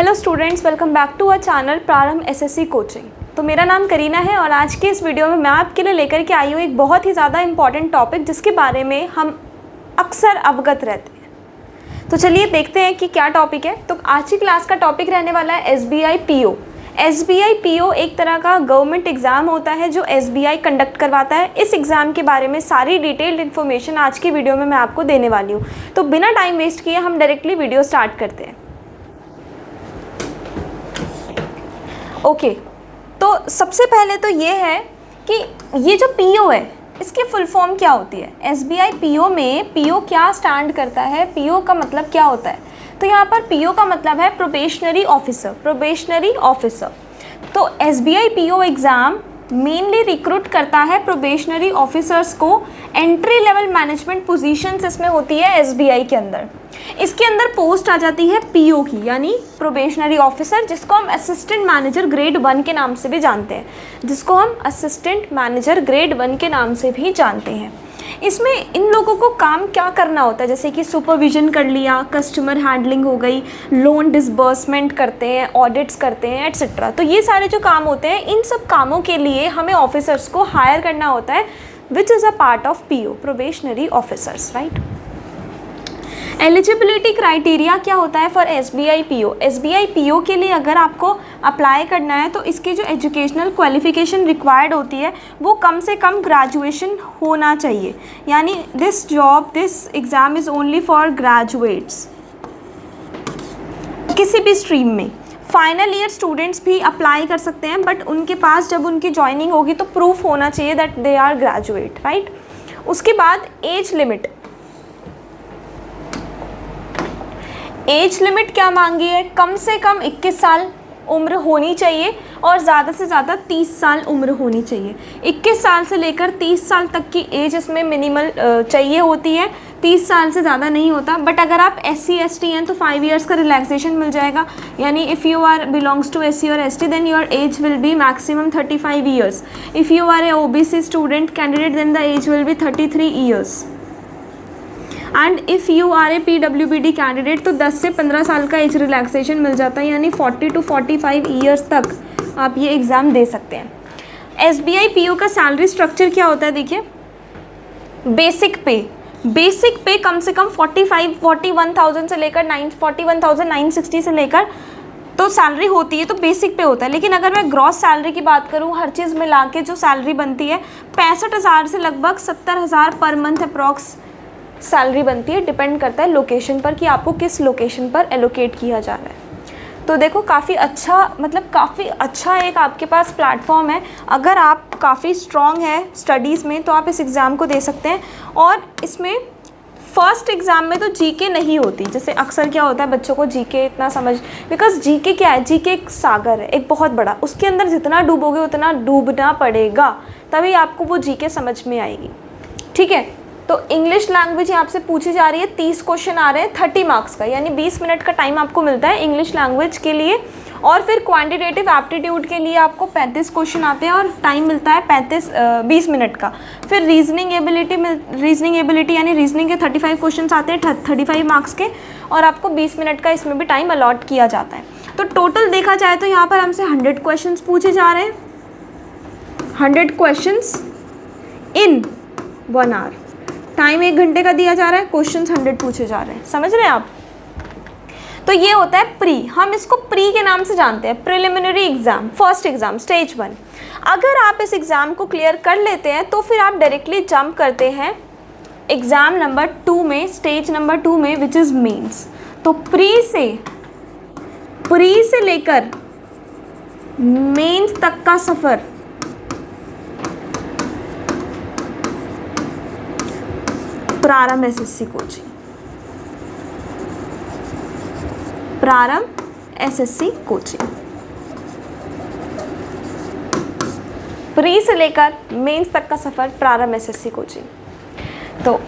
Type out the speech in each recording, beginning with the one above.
Hello students, welcome back to our channel Prarambh SSC coaching. तो मेरा नाम करीना है और आज के इस वीडियो में मैं आपके लिए लेकर के आई हूँ एक बहुत ही ज़्यादा इंपॉर्टेंट टॉपिक जिसके बारे में हम अक्सर अवगत रहते हैं। तो चलिए देखते हैं कि क्या टॉपिक है। तो आज की क्लास का टॉपिक रहने वाला है एसबीआई पीओ। एसबीआई पीओ एक तरह का गवर्नमेंट एग्ज़ाम होता है जो एसबीआई कंडक्ट करवाता है। इस एग्ज़ाम के बारे में सारी डिटेल्ड इन्फॉर्मेशन आज की वीडियो में मैं आपको देने वाली हूँ। तो बिना टाइम वेस्ट किए हम डायरेक्टली वीडियो स्टार्ट करते हैं। ओके, तो सबसे पहले तो ये है कि ये जो पीओ है इसकी फुल फॉर्म क्या होती है। एसबीआई पीओ में पीओ क्या स्टैंड करता है, पीओ का मतलब क्या होता है। तो यहाँ पर पीओ का मतलब है प्रोबेशनरी ऑफिसर, प्रोबेशनरी ऑफिसर। तो SBI PO exam mainly recruit करता है प्रोबेशनरी ऑफिसर्स को। एंट्री लेवल मैनेजमेंट पोजीशंस इसमें होती है एसबीआई के अंदर। इसके अंदर पोस्ट आ जाती है पीओ की, यानी प्रोबेशनरी ऑफिसर, जिसको हम असिस्टेंट मैनेजर ग्रेड 1 के नाम से भी जानते हैं, जिसको हम असिस्टेंट मैनेजर ग्रेड 1 के नाम से भी जानते हैं। इसमें इन लोगों को काम क्या करना होता है, जैसे कि सुपरविजन कर लिया, कस्टमर हैंडलिंग हो गई, लोन डिसबर्समेंट करते हैं, ऑडिट्स करते हैं, एट्सेट्रा। तो ये सारे जो काम होते हैं, इन सब कामों के लिए हमें ऑफिसर्स को हायर करना होता है, which is a part of PO, probationary officers, right. Eligibility criteria क्या होता है for SBI PO. SBI PO के लिए अगर आपको अप्लाई करना है तो इसकी जो एजुकेशनल क्वालिफिकेशन रिक्वायर्ड होती है वो कम से कम ग्रेजुएशन होना चाहिए, यानी this exam is only for graduates किसी भी स्ट्रीम में। फाइनल ईयर स्टूडेंट्स भी अप्लाई कर सकते हैं, बट उनके पास जब उनकी ज्वाइनिंग होगी तो प्रूफ होना चाहिए that they are graduate, right. उसके बाद एज लिमिट, एज लिमिट क्या मांगी है, कम से कम 21 साल उम्र होनी चाहिए और ज़्यादा से ज़्यादा 30 साल उम्र होनी चाहिए। 21 साल से लेकर 30 साल तक की एज इसमें मिनिमल चाहिए होती है, 30 साल से ज़्यादा नहीं होता। बट अगर आप SC ST हैं तो 5 इयर्स का रिलैक्सेशन मिल जाएगा, यानी if you are belongs to SC और ST then your age will be maximum 35 years. If you are a OBC student candidate then the age will be 33 years. And if you are a PWBD candidate तो 10 से 15 साल का age relaxation मिल जाता है, यानी 40 to 45 years तक आप ये एग्ज़ाम दे सकते हैं। एसबीआई पीओ का सैलरी स्ट्रक्चर क्या होता है, देखिए। बेसिक पे कम से कम 41,000 से लेकर 41,960 से लेकर तो सैलरी होती है, तो बेसिक पे होता है। लेकिन अगर मैं ग्रॉस सैलरी की बात करूँ, हर चीज़ मिला के जो सैलरी बनती है 65,000 से लगभग 70,000 पर मंथ अप्रॉक्स सैलरी बनती है। डिपेंड करता है लोकेशन पर कि आपको किस लोकेशन पर एलोकेट किया जा रहा है। तो देखो काफ़ी अच्छा एक आपके पास प्लेटफॉर्म है। अगर आप काफ़ी स्ट्रॉन्ग है स्टडीज़ में तो आप इस एग्ज़ाम को दे सकते हैं। और इसमें फर्स्ट एग्ज़ाम में तो जीके नहीं होती, जैसे अक्सर क्या होता है बच्चों को जीके इतना बिकॉज जीके क्या है, जीके एक सागर है, एक बहुत बड़ा, उसके अंदर जितना डूबोगे उतना डूबना पड़ेगा, तभी आपको वो जीके समझ में आएगी, ठीक है। तो इंग्लिश लैंग्वेज यहाँ से पूछी जा रही है, 30 क्वेश्चन आ रहे हैं 30 मार्क्स का, यानी 20 मिनट का टाइम आपको मिलता है इंग्लिश लैंग्वेज के लिए। और फिर क्वांटिटेटिव एप्टीट्यूड के लिए आपको 35 क्वेश्चन आते हैं और टाइम मिलता है 20 मिनट का। फिर रीजनिंग एबिलिटी यानी रीजनिंग के 35 क्वेश्चन आते हैं 35 मार्क्स के, और आपको 20 मिनट का इसमें भी टाइम अलॉट किया जाता है। तो टोटल देखा जाए तो यहाँ पर हमसे 100 क्वेश्चन पूछे जा रहे हैं, 100 क्वेश्चन इन 1 आवर। टाइम 1 घंटे का दिया जा रहा है, क्वेश्चंस 100 पूछे जा रहे हैं, समझ रहे हैं आप। तो ये होता है प्री, हम इसको प्री के नाम से जानते हैं, preliminary exam, first exam, stage 1। अगर आप इस एग्ज़ाम को क्लियर कर लेते हैं तो फिर आप डायरेक्टली जंप करते हैं एग्ज़ाम नंबर 2 में, स्टेज नंबर 2 में, विच इज़ मेंस। तो प्री से लेकर मेंस तक का सफ़र प्रारंभ एसएससी कोचिंग, प्रारंभ एसएससी कोचिंग। प्री से लेकर मेंस तक का सफ़र प्रारंभ एसएससी कोचिंग। तो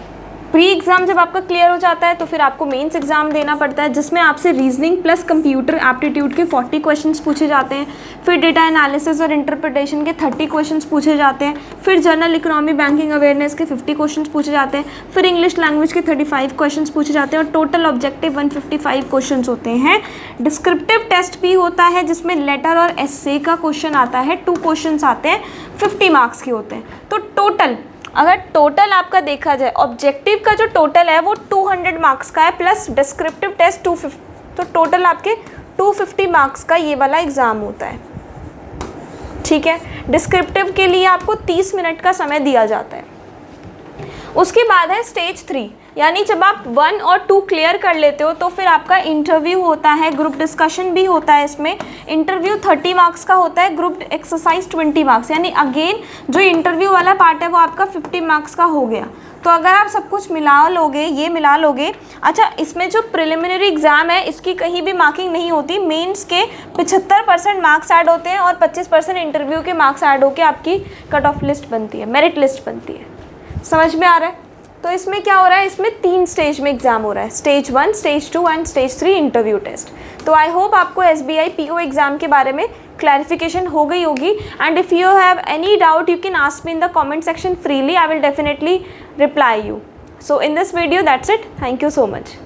प्री एग्ज़ाम जब आपका क्लियर हो जाता है तो फिर आपको मेंस एग्ज़ाम देना पड़ता है, जिसमें आपसे रीजनिंग प्लस कंप्यूटर एप्टीट्यूड के 40 क्वेश्चंस पूछे जाते हैं, फिर डेटा एनालिसिस और इंटरप्रिटेशन के 30 क्वेश्चंस पूछे जाते हैं, फिर जनरल इकोनॉमी बैंकिंग अवेयरनेस के 50 क्वेश्चंस पूछे जाते हैं, फिर इंग्लिश लैंग्वेज के 35 क्वेश्चंस पूछे जाते हैं और टोटल ऑब्जेक्टिव 155 क्वेश्चंस होते हैं। डिस्क्रिप्टिव टेस्ट भी होता है जिसमें लेटर और एस्से का क्वेश्चन आता है, 2 क्वेश्चंस आते हैं, 50 मार्क्स के होते हैं। तो टोटल अगर टोटल आपका देखा जाए ऑब्जेक्टिव का जो टोटल है वो 200 मार्क्स का है प्लस डिस्क्रिप्टिव टेस्ट 250, तो टोटल आपके 250 मार्क्स का ये वाला एग्ज़ाम होता है। ठीक है, डिस्क्रिप्टिव के लिए आपको 30 मिनट का समय दिया जाता है। उसके बाद है स्टेज 3, यानी जब आप 1 और 2 क्लियर कर लेते हो तो फिर आपका इंटरव्यू होता है, ग्रुप डिस्कशन भी होता है। इसमें इंटरव्यू 30 मार्क्स का होता है, ग्रुप एक्सरसाइज 20 मार्क्स, यानी अगेन जो इंटरव्यू वाला पार्ट है वो आपका 50 मार्क्स का हो गया। तो अगर आप सब कुछ मिला लोगे, ये मिला लोगे, अच्छा इसमें जो प्रिलिमिनरी एग्ज़ाम है इसकी कहीं भी मार्किंग नहीं होती, मेंस के 75% मार्क्स ऐड होते हैं और 25% इंटरव्यू के मार्क्स ऐड होकर आपकी कट ऑफ लिस्ट बनती है, मेरिट लिस्ट बनती है। समझ में आ रहा है? तो इसमें क्या हो रहा है, इसमें 3 स्टेज में एग्जाम हो रहा है, stage 1, stage 2 and stage 3 interview test. तो आई होप आपको SBI PO एग्जाम के बारे में क्लैरिफिकेशन हो गई होगी, and if you have any doubt you can ask me in the comment section freely, I will definitely reply you. So in this video that's it, thank you so much.